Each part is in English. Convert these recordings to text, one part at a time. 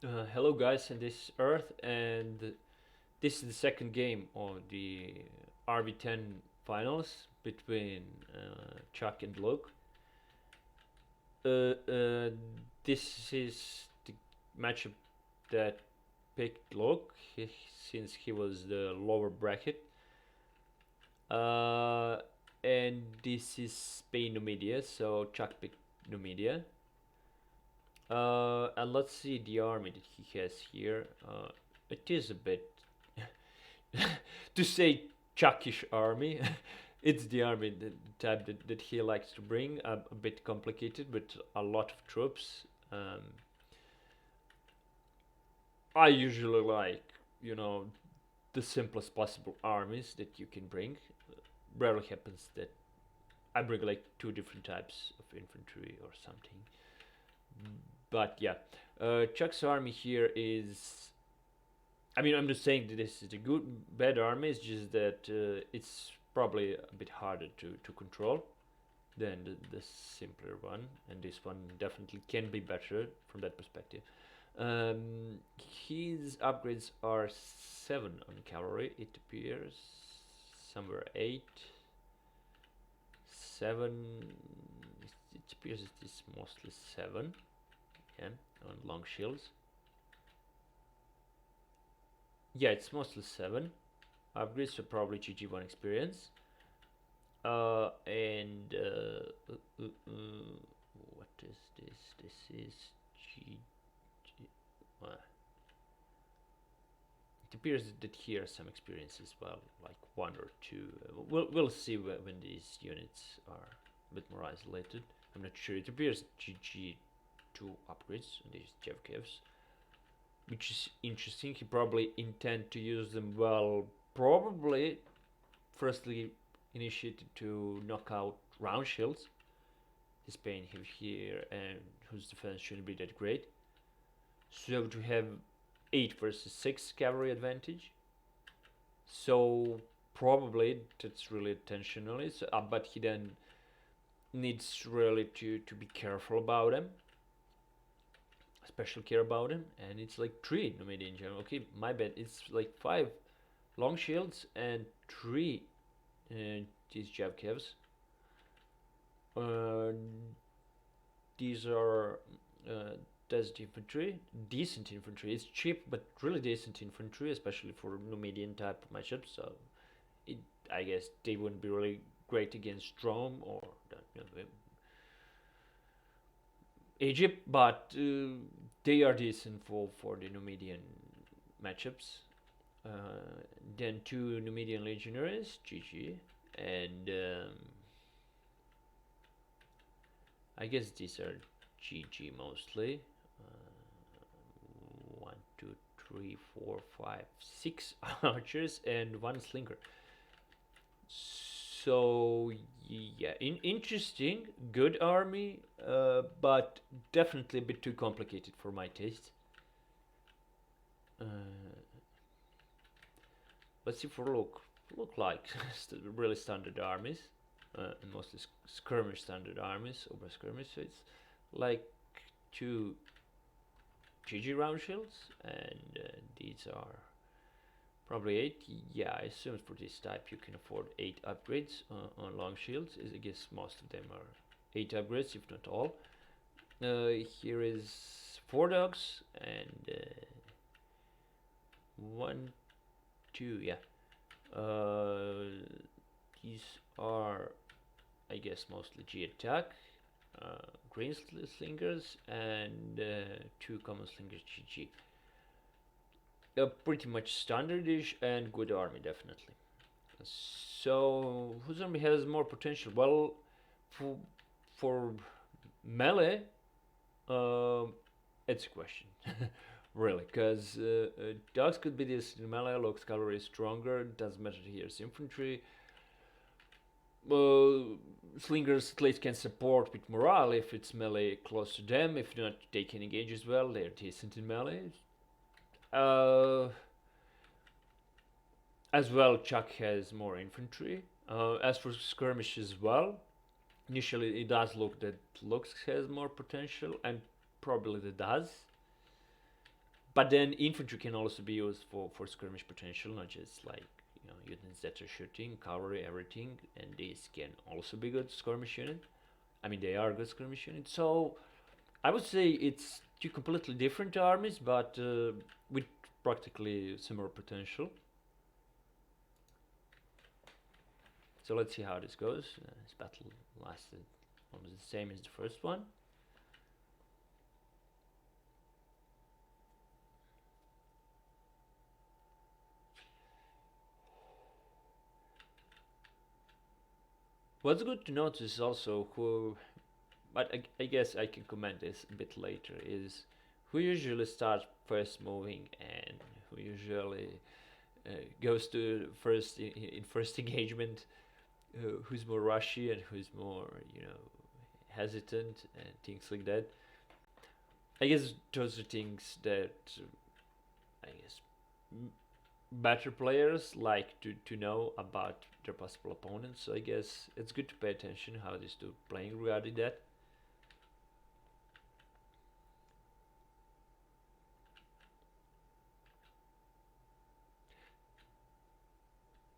Hello guys, and this is Earth, and this is the second game of the RV10 finals between Chuck and Luke. Uh, uh, this is the matchup that picked Luke since he was the lower bracket. Uh, and this is Spain Numidia, so Chuck picked Numidia. And let's see the army that he has here. It is a bit to say Chuckish army. It's the army type that he likes to bring. A bit complicated, but a lot of troops. I usually like, you know, the simplest possible armies that you can bring. Rarely happens that I bring like two different types of infantry or something. But yeah, Chuck's army here is. I mean, I'm just saying that this is a good, bad army. It's just that it's probably a bit harder to control than the simpler one, and this one definitely can be better from that perspective. His upgrades are 7 on cavalry, it appears. Somewhere 8, 7. It appears it is mostly 7. Yeah, on long shields. Yeah, it's mostly 7. Upgrades are probably GG1 experience. And what is this? This is G. It appears that here are some experience as well, like 1 or 2. We'll see when these units are a bit more isolated. I'm not sure. It appears GG2 upgrades on these Jevkevs, which is interesting. He probably intend to use them well. Probably, firstly, initiated to knock out round shields. His pain here and whose defense shouldn't be that great. So to have 8 versus 6 cavalry advantage. So probably that's really intentionally. So, but he then needs really to be careful about him. Special care about him. And it's like 3 Numidian general. Okay, my bad. It's like 5 long shields and 3 these Javkevs. Uh, these are desert infantry, decent infantry. It's cheap, but really decent infantry, especially for Numidian type of matchups. So, I guess they wouldn't be really great against Rome or Egypt, but they are decent for the Numidian matchups. Then 2 Numidian legionaries, GG, and I guess these are GG mostly. 1, 2, 3, 4, 5, 6 archers and 1 slinger. So yeah, interesting, good army, but definitely a bit too complicated for my taste. Uh, let's see for look like really standard armies, and mostly skirmish standard armies over skirmish. So it's like 2 GG round shields, and these are probably 8. Yeah, I assume for this type you can afford 8 upgrades on long shields. I guess most of them are 8 upgrades, if not all. Here is 4 dogs and 1, 2, yeah. These are, I guess, mostly G attack, green slingers, and 2 common slingers GG. Pretty much standardish and good army, definitely. So, whose army has more potential? Well, for melee, it's a question. Really, because dogs could be this in melee, looks cavalry is stronger, doesn't matter here, it's infantry. Slingers at least can support with morale if it's melee close to them. If not, they can engage as well, they're decent in melee. As well, Chuck has more infantry. As for skirmish as well, initially it does look that Lux has more potential, and probably it does. But then infantry can also be used for skirmish potential, not just like units that are shooting, cavalry, everything, and these can also be good skirmish unit. I mean, they are good skirmish units. So I would say it's two completely different armies, but with practically similar potential. So let's see how this goes. This battle lasted almost the same as the first one. What's good to notice also but I guess I can comment this a bit later, is who usually starts first moving and who usually goes to first in first engagement, who's more rushy and who's more hesitant and things like that. I guess those are things that I guess better players like to know about their possible opponents. So I guess it's good to pay attention how these two playing regarding that.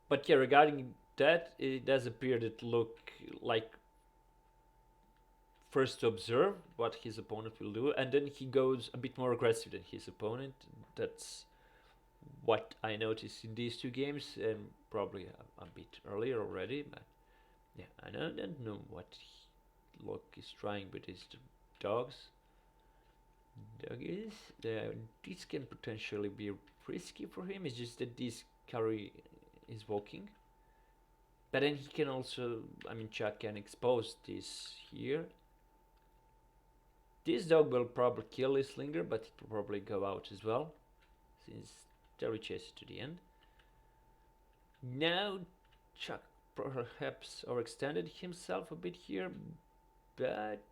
But yeah, regarding that, it does appear that look like first to observe what his opponent will do, and then he goes a bit more aggressive than his opponent. That's what I noticed in these two games, and probably a bit earlier already. But yeah, I don't know what Locke is trying with his dogs. Doggies, this can potentially be risky for him. It's just that this carry is walking. But then he can also, I mean, Chuck can expose this here. This dog will probably kill this slinger, but it will probably go out as well, since Terry chases to the end. Now Chuck perhaps overextended himself a bit here, but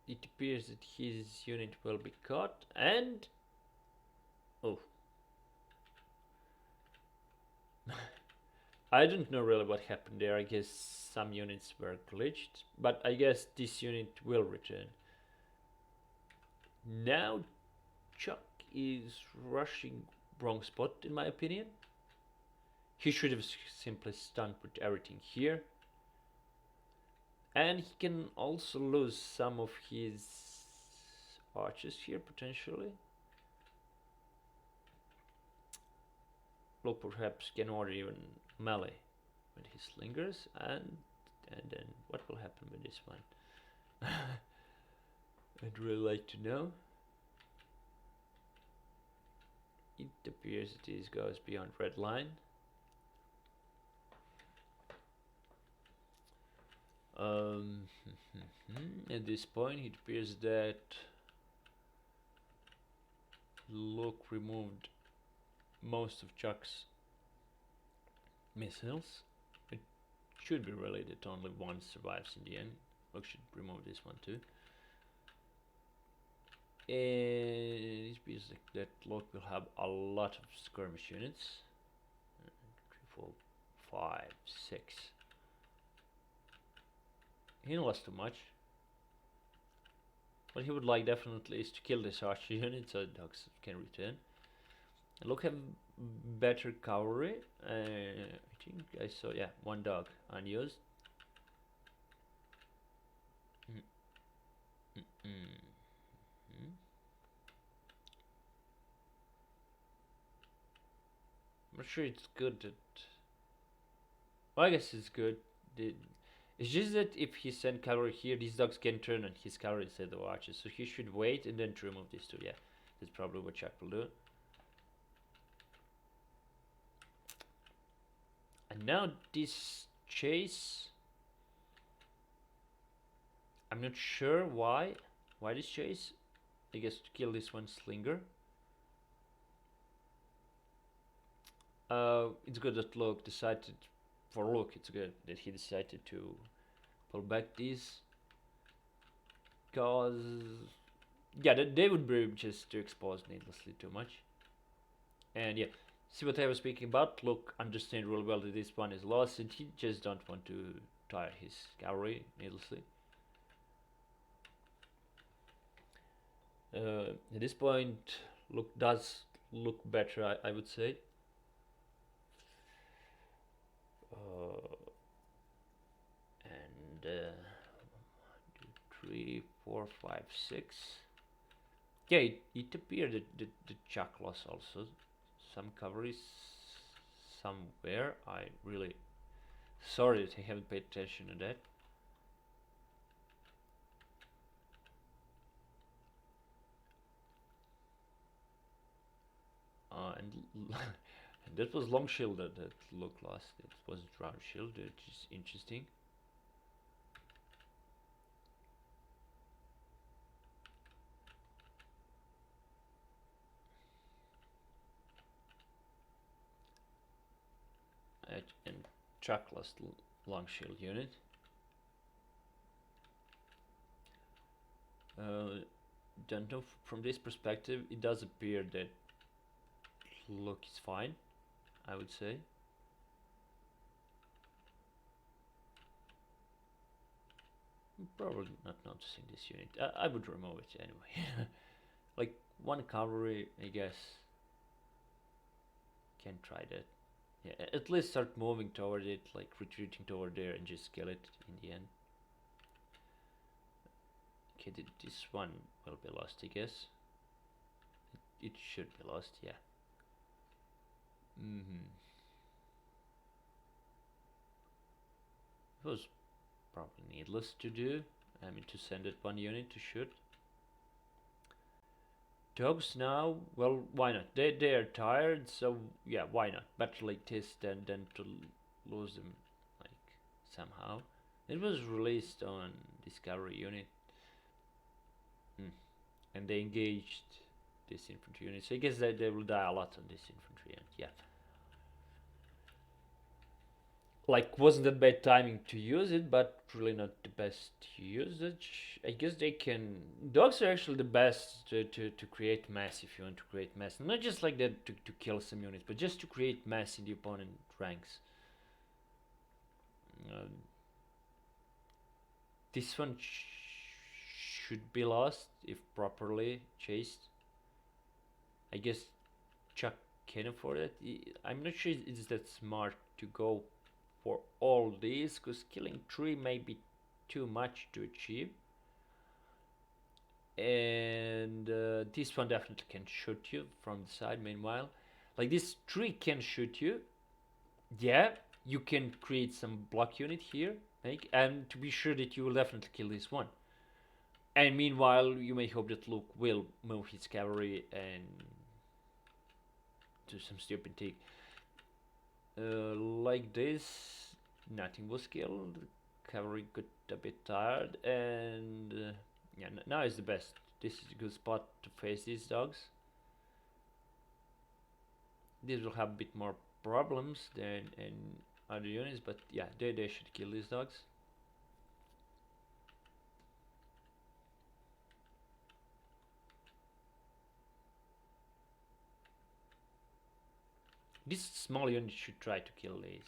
it appears that his unit will be caught, and oh, I don't know really what happened there. I guess some units were glitched, but I guess this unit will return. Now Chuck is rushing wrong spot in my opinion. He should have simply stunned with everything here. And he can also lose some of his archers here potentially. Look, perhaps can order even melee with his slingers, and then what will happen with this one? I'd really like to know. It appears that this goes beyond red line. At this point, it appears that Luke removed most of Chuck's missiles. It should be really that only one survives in the end. Luke should remove this one too. And it appears that Luke will have a lot of skirmish units. 3, 4, 5, 6. He lost too much. What he would like definitely is to kill this archer unit so dogs can return. Look, have better cavalry. I think I saw, yeah, one dog unused. I'm not sure it's good that. Well, I guess it's good. It's just that if he send cavalry here, these dogs can turn on his cavalry instead of archers. So he should wait and then to remove these two. Yeah, that's probably what Chuck will do. And now this chase. I'm not sure why. Why this chase? I guess to kill this one slinger. It's good that Luke decided. For Luke, it's good that he decided to pull back these. Because yeah, they would be just to expose needlessly too much. And yeah, see what I was speaking about. Luke understand real well that this one is lost, and he just don't want to tire his cavalry needlessly. At this point, does look better, I would say. Uh, and 3, 4, 5, 6. Yeah, it appeared that the chuck loss also some coverage somewhere. I really sorry that I haven't paid attention to that. And and that was long shield that look lost. It was round shield, which is interesting. And chuck lost long shield unit. Don't know, from this perspective, it does appear that look is fine, I would say. Probably not noticing this unit. I would remove it anyway. Like one cavalry, I guess. Can try that. Yeah, at least start moving toward it, like retreating toward there, and just kill it in the end. Okay, this one will be lost, I guess. It should be lost, yeah. It was probably needless to do. I mean, to send it one unit to shoot. Dogs now, well, why not? They are tired, so yeah, why not? Better like this than to lose them, like, somehow. It was released on Discovery unit. And they engaged this infantry unit. So I guess that they will die a lot on this infantry unit, yeah. Like, wasn't that bad timing to use it, but really not the best usage. I guess they can. Dogs are actually the best to create mass if you want to create mass. Not just like that to kill some units, but just to create mass in the opponent ranks. This one should be lost if properly chased. I guess Chuck can afford it. I'm not sure it's that smart to go for all these, because killing 3 may be too much to achieve. And this one definitely can shoot you from the side. Meanwhile, like, this 3 can shoot you. Yeah, you can create some block unit here, like, and to be sure that you will definitely kill this one. And meanwhile, you may hope that Luke will move his cavalry and do some stupid thing. Like this, nothing was killed. Cavalry got a bit tired, and yeah, now is the best. This is a good spot to face these dogs. These will have a bit more problems than in other units, but yeah, they should kill these dogs. This small unit should try to kill these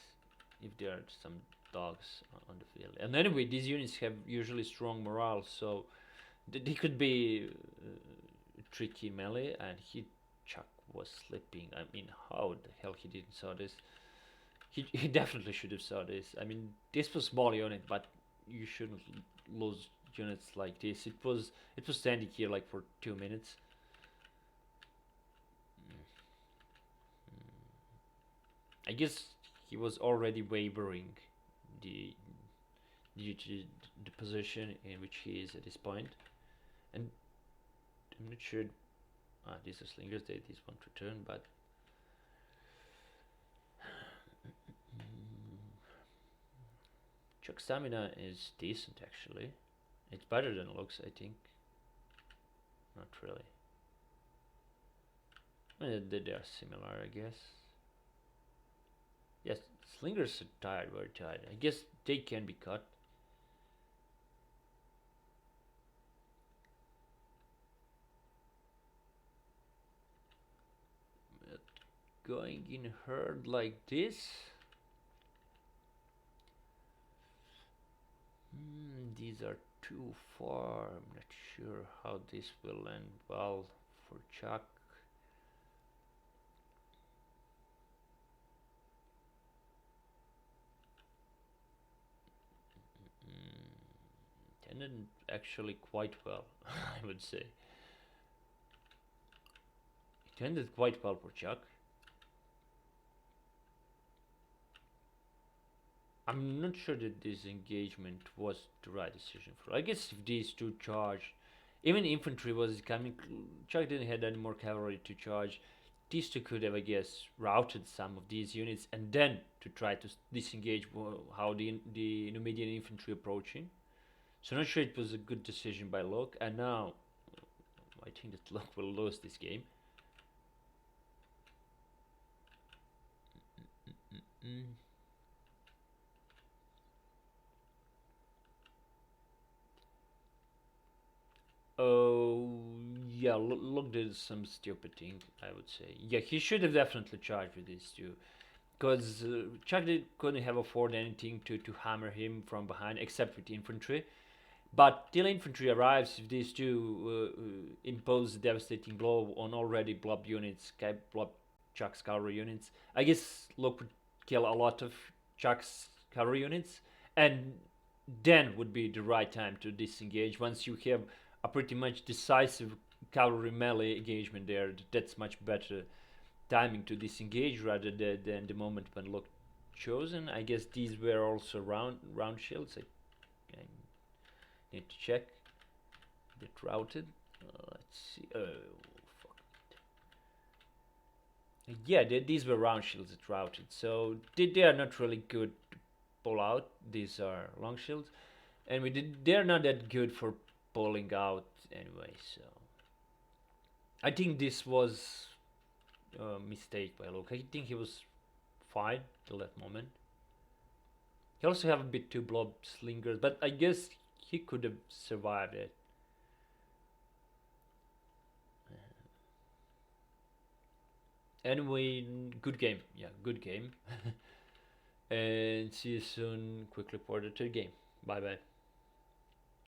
if there are some dogs on the field. And anyway, these units have usually strong morale, so they could be tricky melee. And Chuck was sleeping. I mean, how the hell he didn't saw this? He definitely should have saw this. I mean, this was small unit, but you shouldn't lose units like this. It was standing here like for 2 minutes. I guess he was already wavering due to the position in which he is at this point. And I'm not sure. These are slingers. These won't return, but Chuck stamina is decent actually. It's better than it looks, I think. Not really. They are similar, I guess. Yes, slingers are tired, very tired. I guess they can be cut. But going in herd like this, these these are too far. I'm not sure how this will end well for Chuck. Ended actually quite well, I would say. It ended quite well for Chuck. I'm not sure that this engagement was the right decision for. I guess if these two charged, even infantry was coming, Chuck didn't have any more cavalry to charge. These two could have, I guess, routed some of these units and then to try to disengage how the Numidian infantry approaching. So not sure it was a good decision by Locke. And now, I think that Locke will lose this game. Oh, yeah, Locke did some stupid thing, I would say. Yeah, he should have definitely charged with these two. Because Chuck couldn't have afforded anything to hammer him from behind except with infantry. But till infantry arrives, if these two impose a devastating blow on already blob units, blob Chuck's cavalry units, I guess Locke would kill a lot of Chuck's cavalry units, and then would be the right time to disengage. Once you have a pretty much decisive cavalry melee engagement there, that's much better timing to disengage rather than the moment when Locke chosen. I guess these were also round shields. I need to check. Bit routed. Let's see. Oh, fuck. Yeah, these were round shields that routed. So they are not really good to pull out. These are long shields, and they're not that good for pulling out anyway. So I think this was a mistake by Luke. I think he was fine till that moment. He also have a bit too blob slingers, but I guess he could have survived it. Anyway, good game. Yeah, good game. And see you soon. Quick report to the game. Bye bye.